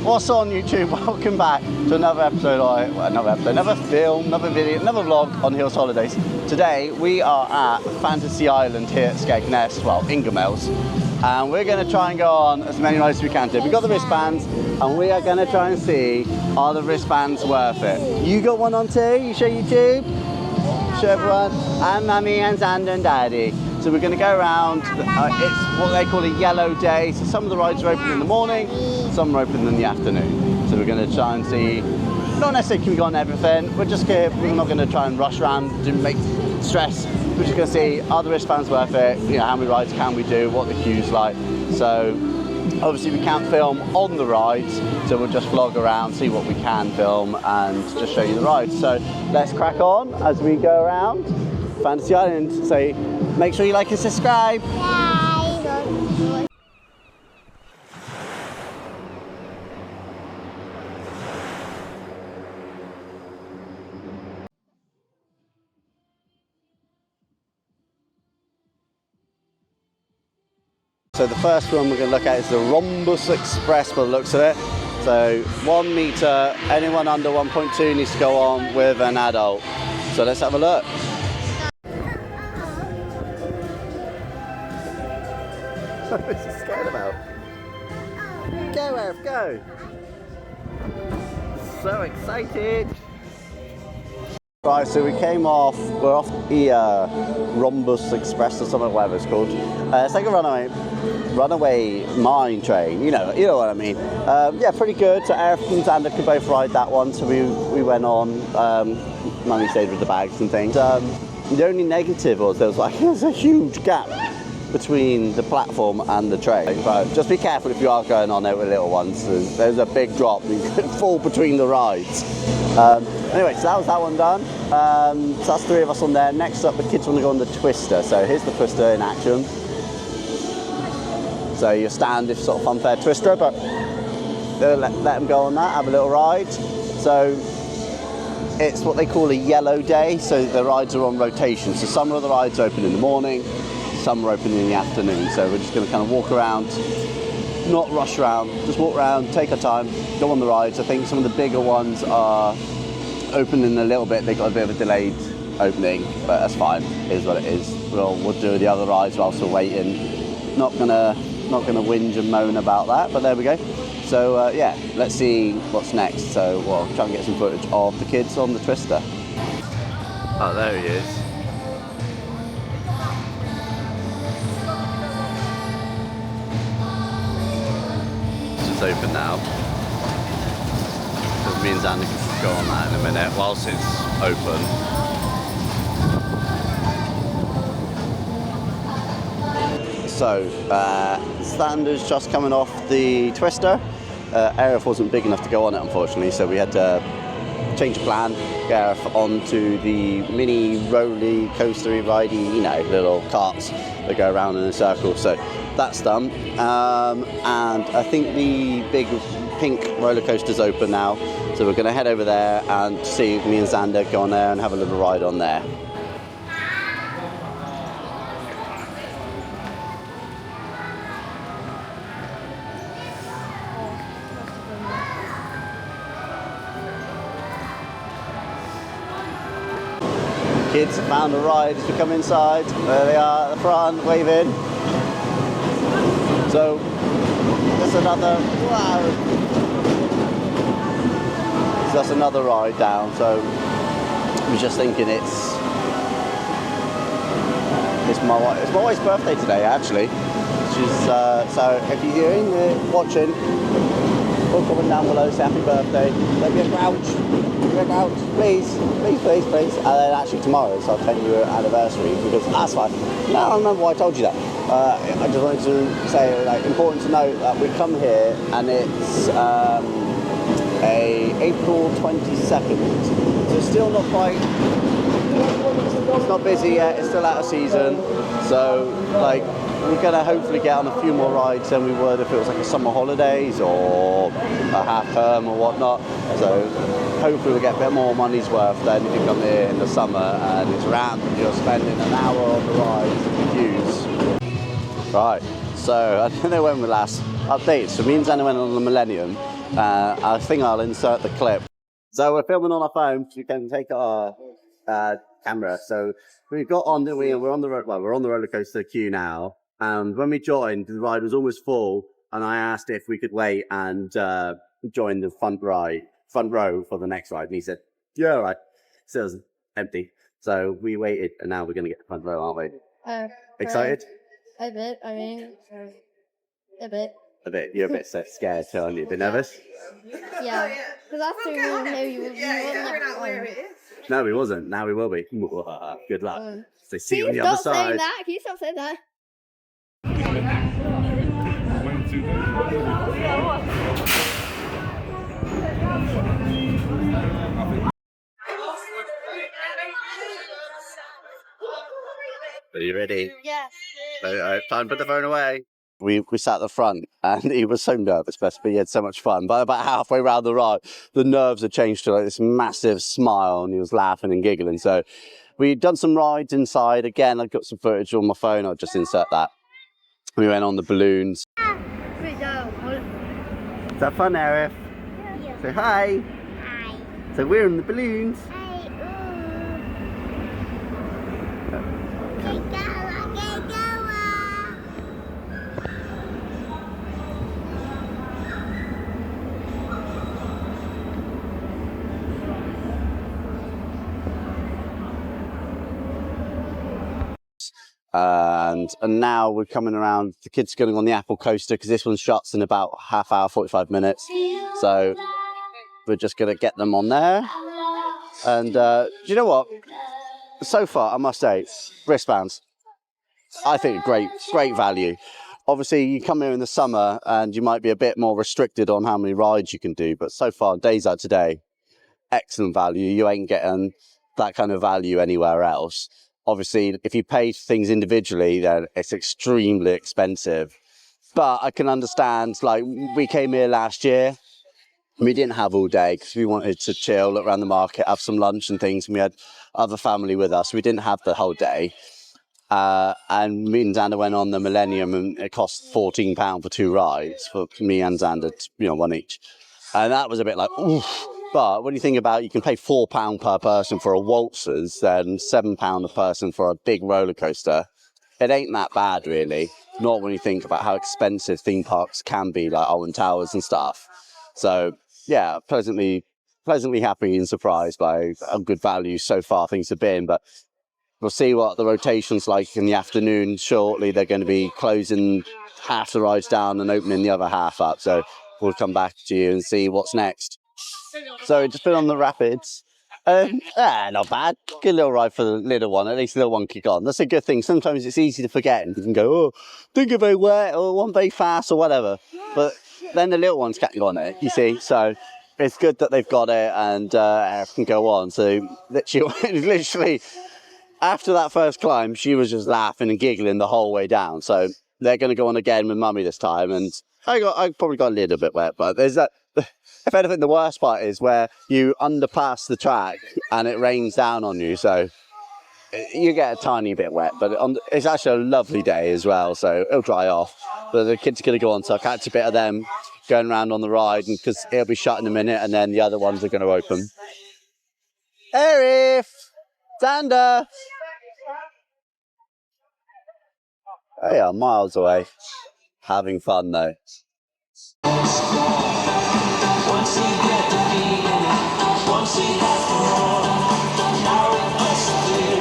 What's on YouTube? Welcome back to another episode, another film, another video, another vlog on Hills Holidays. Today we are at Fantasy Island here at Skegness, well, Ingoldmells, and we're going to try and go on as many rides as we can today. We've got the wristbands, and we are going to try and see, are the wristbands worth it? You got one on too? You show YouTube? Show everyone? And Mummy and Xander and Daddy. So we're going to go around, it's what they call a yellow day, so some of the rides are open in the morning, some are open in the afternoon. So we're going to try and see, not necessarily can we go on everything, we're not going to try and rush around to make stress. We're just going to see, are the wristbands worth it, you know, how many rides can we do, what the queue's like. So obviously we can't film on the rides, so we'll just vlog around, see what we can film and just show you the rides. So let's crack on as we go around Fantasy Island. So make sure you like and subscribe. So the first one we're going to look at is the Rhombus Express by the looks of it. So 1 meter, anyone under 1.2 needs to go on with an adult. So let's have a look. What's he scared about? Go, Ev, go! So excited! Right, so we came off, we're off the Rhombus Express or something, whatever it's called. It's like a runaway mine train, you know what I mean. Yeah, pretty good. So Eric and Xander could both ride that one, so we went on. Mummy stayed with the bags and things. The only negative was there's a huge gap between the platform and the train. But just be careful if you are going on there with little ones. There's a big drop, you could fall between the rides. Anyway, so that was that one done. So that's 3 of us on there. Next up, the kids want to go on the Twister. So here's the Twister in action. So your standard sort of funfair Twister, but let them go on that, have a little ride. So it's what they call a yellow day. So the rides are on rotation. So some of the rides open in the morning, some are open in the afternoon. So we're just going to kind of walk around, not rush around, just walk around, take our time, go on the rides. I think some of the bigger ones are opening a little bit. They got a bit of a delayed opening, but that's fine. It is what it is. We'll do the other rides whilst we're waiting. Not gonna whinge and moan about that, but there we go. So yeah, let's see what's next. So we'll try and get some footage of the kids on the Twister. Oh, there he is. It's open now. So me and Xander can go on that in a minute whilst it's open. So Xander's just coming off the Twister. Arif wasn't big enough to go on it, unfortunately, so we had to change the plan, get Arif onto the mini roly coastery ridey, you know, little carts that go around in a circle. So that's done, and I think the big pink roller coaster's open now, so we're going to head over there and see me and Xander go on there and have a little ride on there. Kids have found a ride as we come inside. There they are at the front, waving. So, there's another, wow. So that's another ride down. So, I was just thinking it's my wife's birthday today, actually. She's so if you're in there watching, put a comment down below, say happy birthday. Don't be a grouch, please. And then actually tomorrow, so I'll 10-year anniversary, because that's fine. No, I remember why I told you that. I just wanted to say, like, important to note that we come here and it's April 22nd. So it's still not quite, it's not busy yet, it's still out of season. So, like, we're going to hopefully get on a few more rides than we would if it was like a summer holidays or a half term or whatnot. So hopefully we'll get a bit more money's worth than if you come here in the summer and it's random. You're spending an hour on the rides and the queues. Right, so I don't know when we last updated. So me and Xander went on the Millennium I think I'll insert the clip. So we're filming on our phones. You can take our camera. So we got on, we're on the we're on the roller coaster queue now. And when we joined, the ride was almost full. And I asked if we could wait and join the front row for the next ride. And he said, "Yeah, all right." So it was empty. So we waited, and now we're going to get the front row, aren't we? Excited? A bit. I mean, a bit. A bit. You're a bit so scared, aren't you? A bit nervous? Yeah. Because after we know you were not where it is. No, we wasn't. Now we will be. Good luck. So see you on the other side. Can you stop saying that? Are you ready? Yeah. Time to put the phone away. We sat at the front and he was so nervous, but he had so much fun. But about halfway around the ride, the nerves had changed to like this massive smile and he was laughing and giggling. So we'd done some rides inside. Again, I've got some footage on my phone. I'll just insert that. We went on the balloons. Is that fun, Arif? Yeah. Say hi. Hi. So we're in the balloons. And now we're coming around. The kids are going on the Apple coaster because this one shuts in about half hour, 45 minutes. So we're just going to get them on there. And do you know what? So far, I must say, wristbands. I think great value. Obviously, you come here in the summer and you might be a bit more restricted on how many rides you can do. But so far, days like today, excellent value. You ain't getting that kind of value anywhere else. Obviously, if you pay things individually, then it's extremely expensive. But I can understand, like, we came here last year. We didn't have all day because we wanted to chill, look around the market, have some lunch and things. And we had other family with us. We didn't have the whole day. And me and Xander went on the Millennium and it cost £14 for 2 rides for me and Xander, one each. And that was a bit like, oof. But when you think about you can pay £4 per person for a waltzers, then £7 a person for a big roller coaster, it ain't that bad really. Not when you think about how expensive theme parks can be, like Alton Towers and stuff. So yeah, pleasantly happy and surprised by how good value so far things have been. But we'll see what the rotation's like in the afternoon. Shortly, they're going to be closing half the rides down and opening the other half up. So we'll come back to you and see what's next. So just been on the rapids. Not bad. Good little ride for the little one. At least the little one kick on. That's a good thing. Sometimes it's easy to forget and you can go, oh, don't go very wet or one very fast or whatever. But then the little ones can't go on it, you see. So it's good that they've got it and can go on. So literally, after that first climb, she was just laughing and giggling the whole way down. So they're going to go on again with Mummy this time. And I probably got a little bit wet, but there's that. If anything, the worst part is where you underpass the track and it rains down on you. So you get a tiny bit wet, but it's actually a lovely day as well. So it'll dry off. But the kids are going to go on, so I'll catch a bit of them going around on the ride because it'll be shut in a minute and then the other ones are going to open. Arif! Xander! They are miles away. Having fun though. Once you get the feeling, once you have to run, now it must clear.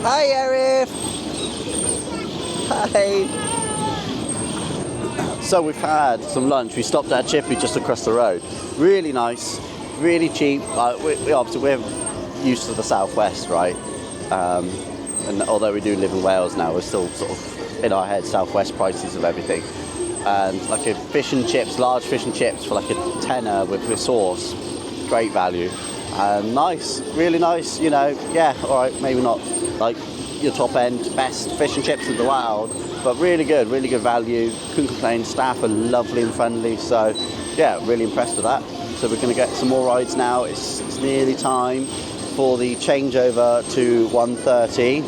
Hi, Arif. Hi. So we've had some lunch. We stopped at Chippy just across the road. Really nice, really cheap. We're used to the southwest, right? And although we do live in Wales now, we're still sort of in our head southwest prices of everything. And like a fish and chips, large fish and chips for like a tenner with sauce, great value. And nice, really nice. Yeah, all right, maybe not like your top end best fish and chips in the wild. But really good value. Couldn't complain. Staff are lovely and friendly. So yeah, really impressed with that. So we're going to get some more rides now. It's nearly time for the changeover to 1:30.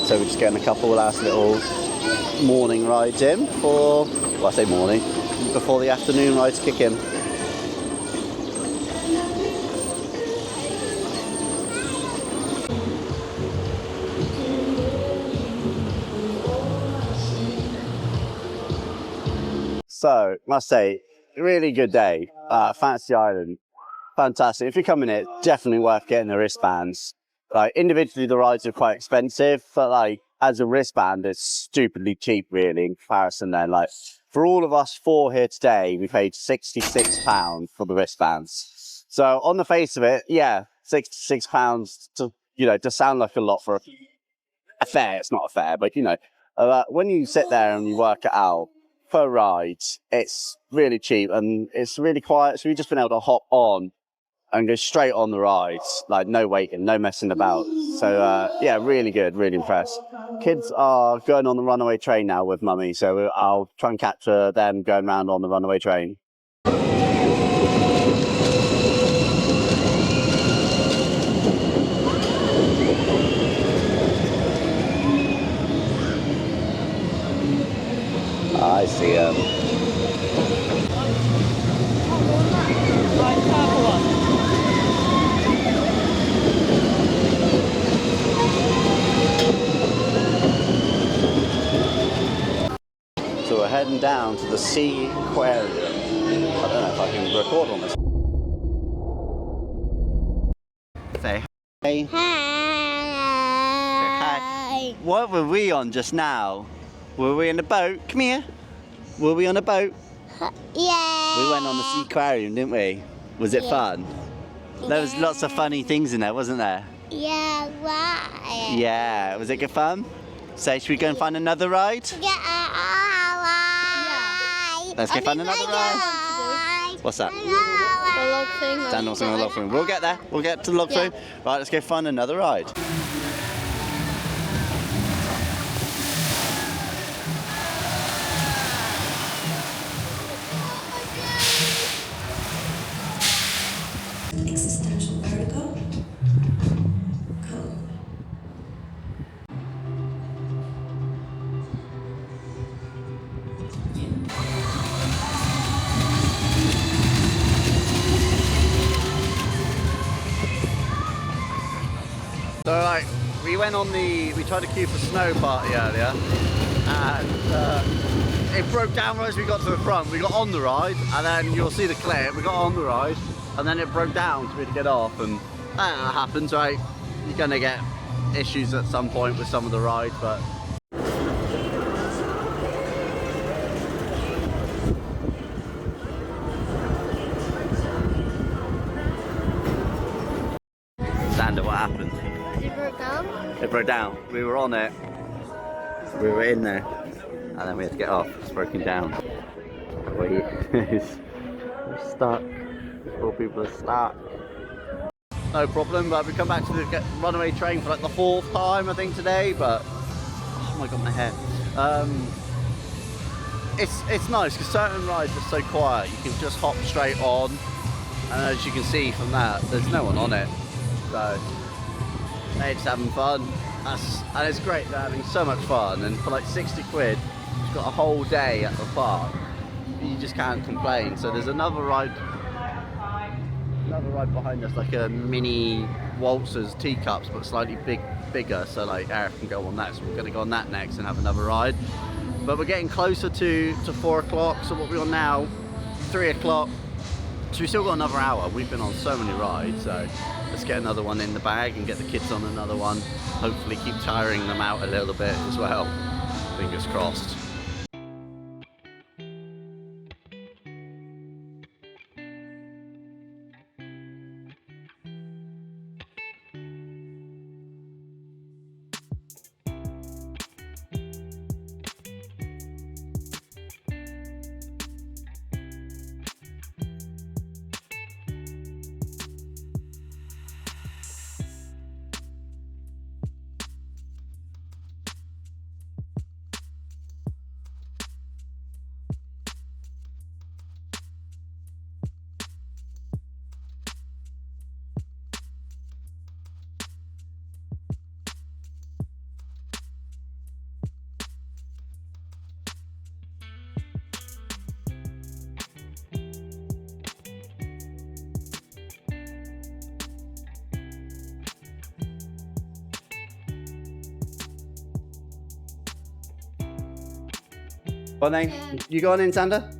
So we're just getting a couple last little morning rides in for, well, I say morning, before the afternoon rides kick in. So, must say, really good day. Fantasy Island, fantastic. If you're coming here, definitely worth getting the wristbands. Like, individually, the rides are quite expensive, but like, as a wristband, it's stupidly cheap, really, in comparison then. Like, for all of us 4 here today, we paid £66 for the wristbands. So, on the face of it, yeah, £66 to, you know, to sound like a lot for a fare. It's not a fare, but, you know, when you sit there and you work it out, per ride, it's really cheap and it's really quiet. So we've just been able to hop on and go straight on the rides, like no waiting, no messing about. So yeah, really good, really impressed. Kids are going on the runaway train now with mummy, so I'll try and capture them going around on the runaway train. I see him. So we're heading down to the Sea Aquarium. I don't know if I can record on this. Say hi. Hi. What were we on just now? Were we in a boat? Come here. Were we on a boat? Yeah. We went on the Sea Aquarium, didn't we? Was it fun? There was lots of funny things in there, wasn't there? Yeah, right. Yeah. Was it good fun? So should we go and find another ride? Yeah. Let's go find another ride. What's that? The log thing. Daniel's on the log thing. We'll get there. We'll get to the log thing. Right, let's go find another ride. Existential vertigo. Code. So like, we tried to queue for snow party earlier, and it broke down right as we got to the front. We got on the ride, and then you'll see the clip, we got on the ride, and then it broke down, so we had to get off, and that happens, right? You're gonna get issues at some point with some of the rides, but Sander, what happened? It broke down? It broke down. We were on it. We were in there. And then we had to get off. It's broken down. We're stuck. Poor people are stuck. No problem, but we come back to the runaway train for like the 4th time, I think, today, but oh my god, my hair. It's nice because certain rides are so quiet. You can just hop straight on, and as you can see from that, there's no one on it. So they're just having fun, and it's great. They're having so much fun, and for like 60 quid, you've got a whole day at the park. You just can't complain. So there's another ride behind us, like a mini waltzers teacups, but slightly bigger. So like Eric can go on that. So we're going to go on that next and have another ride. But we're getting closer to 4 o'clock. So what we're on now, 3 o'clock. So we still got another hour. We've been on so many rides, so let's get another one in the bag and get the kids on another one. Hopefully keep tiring them out a little bit as well. Fingers crossed. Well, then, you go on in, Sander?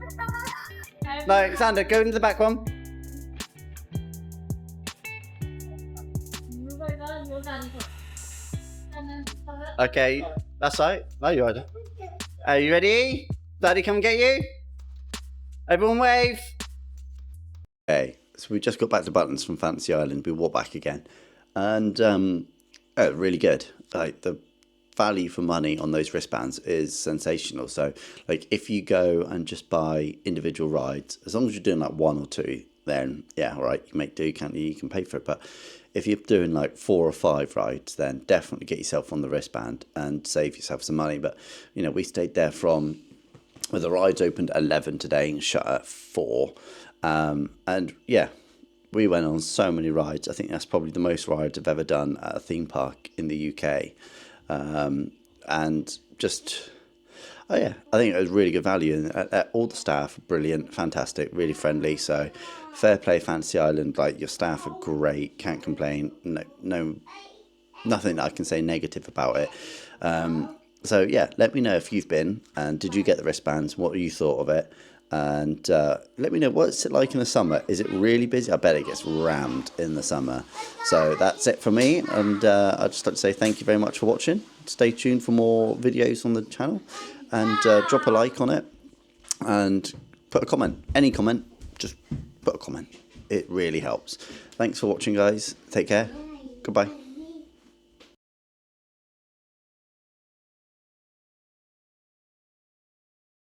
No, Sander, go into the back one. Okay, that's right. No, you're right. Are you ready? Daddy, come get you. Everyone wave. Okay, so we just got back to Buttons from Fantasy Island. We walked back again. And really good. Like, the value for money on those wristbands is sensational. So, like, if you go and just buy individual rides, as long as you're doing like 1 or 2, then yeah, all right, you make do, can't you? You can pay for it. But if you're doing like 4 or 5 rides, then definitely get yourself on the wristband and save yourself some money. But you know, we stayed there from, well, the rides opened at 11 today and shut at 4. And yeah, we went on so many rides. I think that's probably the most rides I've ever done at a theme park in the UK. And just, oh yeah, I think it was really good value. And all the staff, brilliant, fantastic, really friendly. So fair play, Fantasy Island. Like, your staff are great, can't complain. Nothing that I can say negative about it. So yeah, let me know if you've been, and did you get the wristbands? What you thought of it? And let me know, what's it like in the summer? Is it really busy? I bet it gets rammed in the summer. So that's it for me, and I'd just like to say thank you very much for watching. Stay tuned for more videos on the channel, and drop a like on it, and put a comment. Any comment, just put a comment. It really helps. Thanks for watching, guys. Take care. Goodbye.